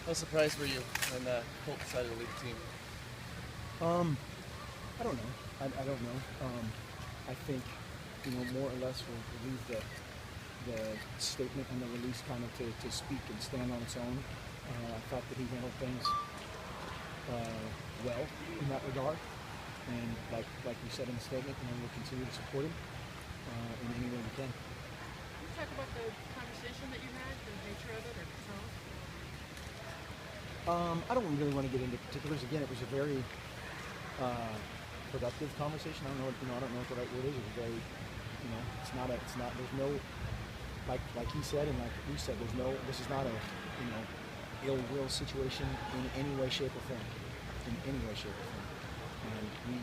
How surprised were you when Colt decided to leave the team? I don't know. I don't know. I think, more or less we'll leave the statement and the release kind of to speak and stand on its own. I thought that he handled things well in that regard. And like we said in the statement, we'll continue to support him in any way we can. Can you talk about the conversation that you had, the nature of it, or tone? I don't really want to get into particulars. Again, it was a very productive conversation. I don't know what the right word is. It was very, there's no, like he said and like we said, this is not a, ill will situation in any way, shape, or form. In any way, shape, or form. And we,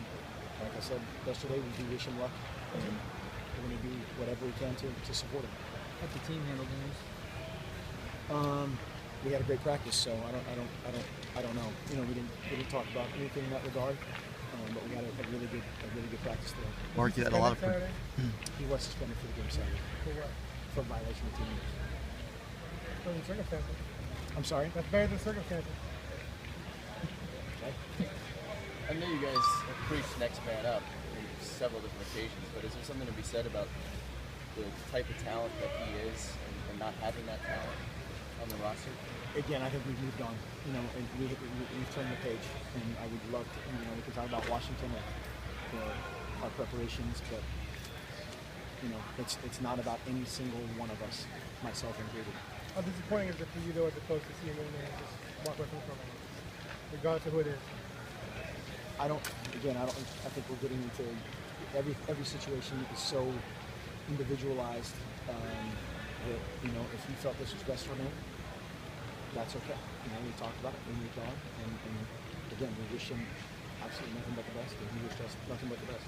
like I said yesterday, we do wish him luck, and we're going to do whatever we can to support him. How'd the team handle things? We had a great practice, so I don't know. We didn't talk about anything in that regard, but we had a really good practice today. Mark, you had a lot of. He was suspended for the game Saturday. For what? For violation of team rules. Better than circumstances. I'm sorry? That's better than circumstances. Okay. I know you guys have preached next man up on several different occasions, but is there something to be said about the type of talent that he is and not having that talent on the roster? Again, I think we've moved on. And we've turned the page, and I would love to. We can talk about Washington or our preparations, but it's not about any single one of us, myself included. How disappointing is it for you, though, as opposed to seeing him in there and just walk away from the program, regardless of who it is? I think we're getting into every situation is so individualized that if he felt this was best for him, that's okay. We talked about it, we moved on, and again, we wish him absolutely nothing but the best, and he wished us nothing but the best.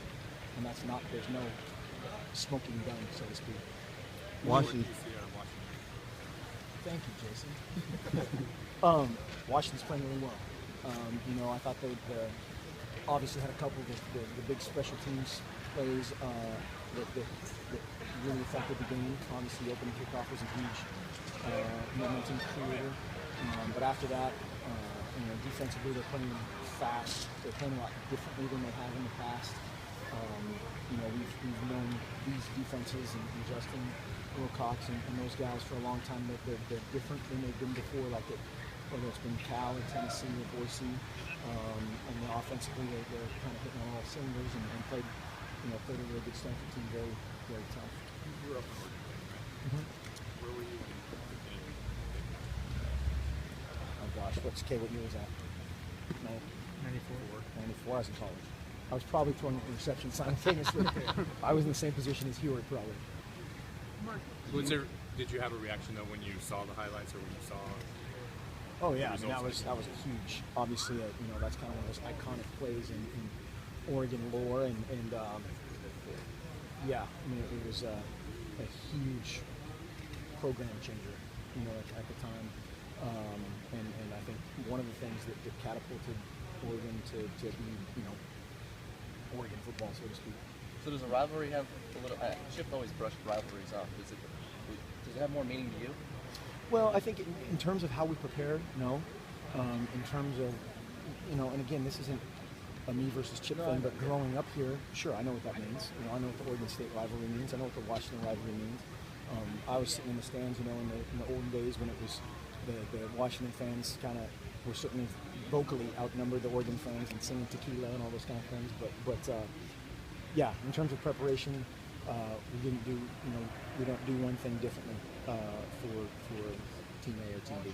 And there's no smoking gun, so to speak. Washington. Thank you, Jason. Washington's playing really well. I thought they obviously had a couple of the big special teams plays that really affected the game. Obviously, the opening kickoff was a huge momentum creator. But after that, defensively they're playing fast. They're playing a lot differently than they have in the past. We've known these defenses and Justin Wilcox and those guys for a long time. They're different than they've been before, whether it's been Cal or Tennessee or Boise. And then offensively, they're kind of hitting on all cylinders and played a really good Stanford team, very, very tough. You grew up in Oregon, right? Mm-hmm. Where were you when you became? Oh gosh, what year was that? No, 94. 94. I was in college. I was probably throwing the reception simultaneously. I was in the same position as Heward, probably. Did you have a reaction though when you saw the highlights or when you saw? Oh yeah, that was a huge. Obviously, that's kind of one of those iconic plays in Oregon lore, and yeah, it was a huge program changer, at the time, and I think one of the things that catapulted Oregon to be, Oregon football, so to speak. So does a rivalry have a little? Chip always brushed rivalries off. Does it have more meaning to you? Well, I think in terms of how we prepare, no. In terms of, and again, this isn't a me versus Chip thing, but growing up here, sure, I know what that means. I know what the Oregon State rivalry means. I know what the Washington rivalry means. I was sitting in the stands, in the olden days when it was the Washington fans kind of were certainly vocally outnumbered the Oregon fans and singing tequila and all those kind of things. But yeah, in terms of preparation, we don't do one thing differently for Team A or Team B.